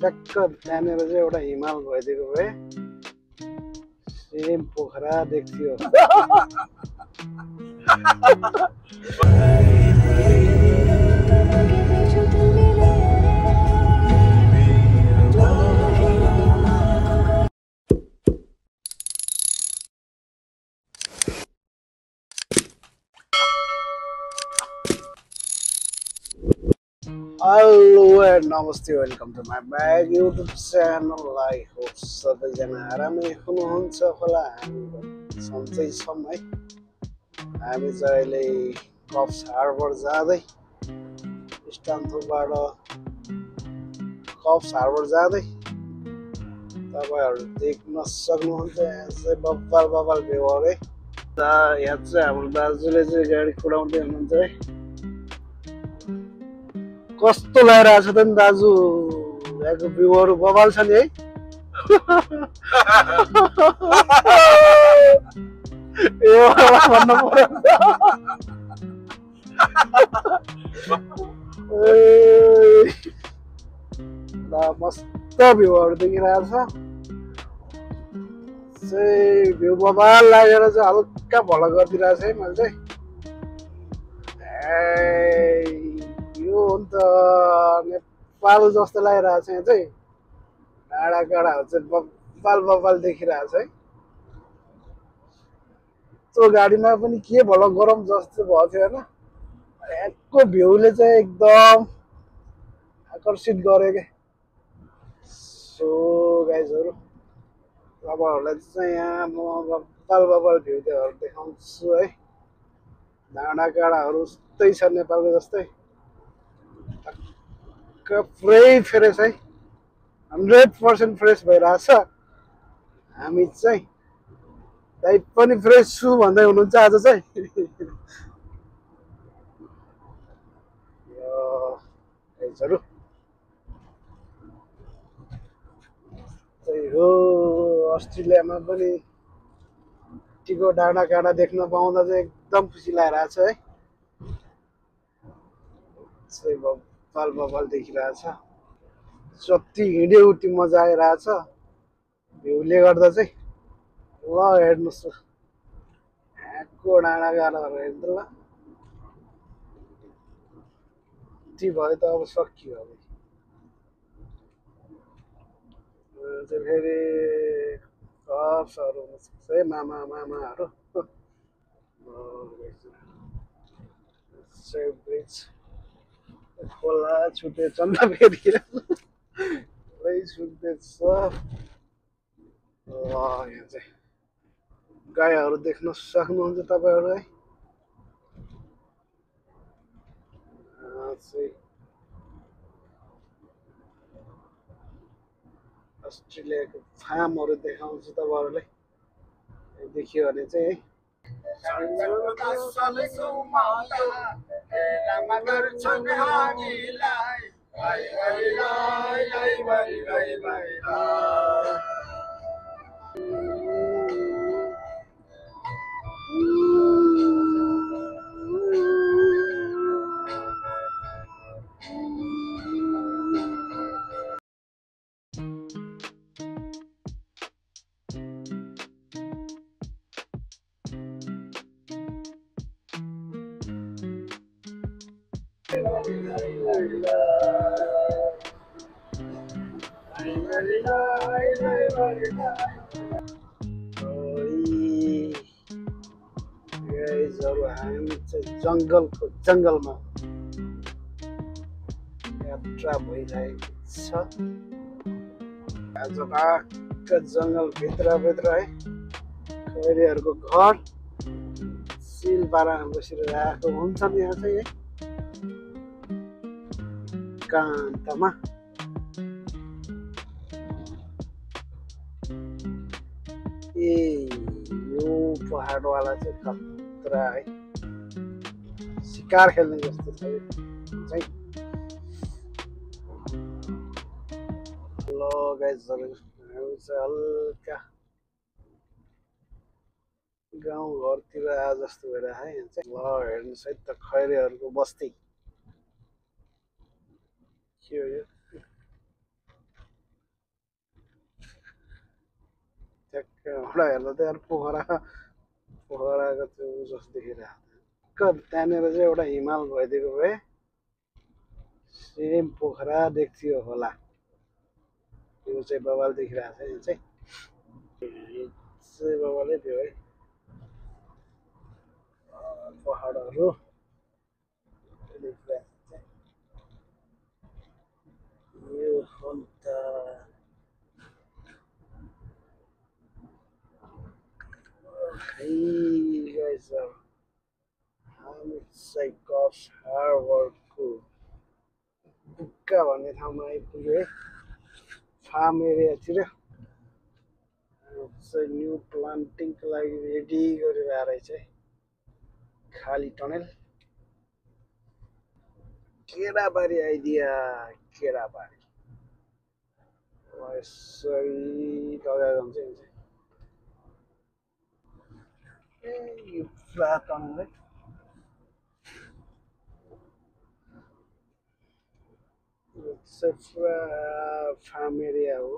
ट्याक्क त्यहाँनिर चाहिँ एउटा हिमाल भइदिएको भए सेम पोखरा देख्थ्यो। हेलो एन्ड नमस्ते, welcome to my bag YouTube channel. I hope सबैजना आरामै हुनुहुन्छ होला। हामी सन्चै छौँ है। हामी चाहिँ अहिले कप्स हार्बर जाँदै, स्टान्थोबाट कप्स हार्बर जाँदै तपाईँहरू देख्न सक्नुहुन्छ। यहाँ चाहिँ बब्बाल बब्बाल भ्यू अरे। यहाँ चाहिँ हाम्रो दाजुले चाहिँ गाडी कुदाउँदै हुनुहुन्छ है। कस्तो लागिरहेको छ त नि दाजु, यहाँको भ्यूहरू बबाल छ नि है। भन्नु पर्यो। मस्त भ्यूहरू देखिरहेको छ। भ्यू बबाल लागेर चाहिँ हल्का भल गरिदिरहेको छ है मैले चाहिँ। यो हो नि त नेपाल जस्तो लागिरहेको छ। यहाँ चाहिँ डाँडा काँडाहरू चाहिँ बब्बाल बब्बाल देखिरहेको छ है। त्यो गाडीमा पनि के भल गरम जस्तो भएको थियो होइन। यहाँको भ्यूले चाहिँ एकदम आकर्षित गऱ्यो क्या। सो गाइजहरू, तपाईँहरूलाई चाहिँ यहाँ म बब्बाल बब्बाल भ्यू देखाउँछु है। डाँडा काँडाहरू उस्तै छ नेपालको जस्तै, पुरै फ्रेस है। 100% फ्रेस भइरहेछ। हामी चाहिँ दाइ पनि फ्रेस छु भन्दै हुनुहुन्छ आज चाहिँ। त्यही हो, अस्ट्रेलियामा पनि टीको डाँडा काँडा देख्न पाउँदा चाहिँ एकदम खुसी लागिरहेछ है। बब्बाल बब्बाल देखिरहेछ। जति हिँड्यो उति मजा आइरहेछ भ्यूले गर्दा चाहिँ। ल हेर्नुहोस् त यहाँको डाँडा काँडाहरू हेर्नु ल। यति भयो त अब सकियो। अब फेरि कप्सहरू हुनसक्छ है, मामा मामाहरू। ब्रिज खोला छुटेछ नि त फेरि, पुरै छुट्दैछ। यहाँ चाहिँ गाईहरू देख्न सक्नुहुन्छ तपाईँहरू है। अस्ट्रेलियाको फार्महरू देखाउँछु तपाईँहरूलाई, देखियो भने चाहिँ है। हामी चाहिँ जङ्गलको जङ्गलमा यात्रा भइरहेको छ। आज पाक्क जङ्गल भित्र है। खैरीहरूको घर सिल पारामा बसिरहेको हुन्छ नि यहाँ चाहिँ है, कान्तमा। यो पहाडवाला चाहिँ खतरा है, शिकार खेल्ने जस्तो छ चाहिँ। ल गाइजहरु, हामी चाहिँ हल्का गाउँ घरतिर आए जस्तो भइरहेको है यहाँ चाहिँ। ल हेर्नुहोस् है त, खैरेहरूको बस्ती के हो यो। त्यहाँबाट हेर्दा त यार पोखराको त्यो जस्तो देखिरहेको त्यहाँनिर चाहिँ एउटा हिमाल भइदिएको भए सेम पोखरा देख्थ्यो होला त्यो चाहिँ बवाल देखिरहेको छ यो चाहिँ बवालै थियो है पहाडहरू देखिरहेको यो अन्त Hey guys, I'm Psychops Harvardको बुक्का भन्ने ठाउँमा आइपुग्यो है फार्म एरियातिर चाहिँ न्यू प्लान्टिङको लागि रेडी गरेर आएर चाहिँ खाली टनेल केराबारी आइदिया केराबारी यसरी लगाएर हुन्छ यो पुरा टनेल है पुरा फार्म एरिया हो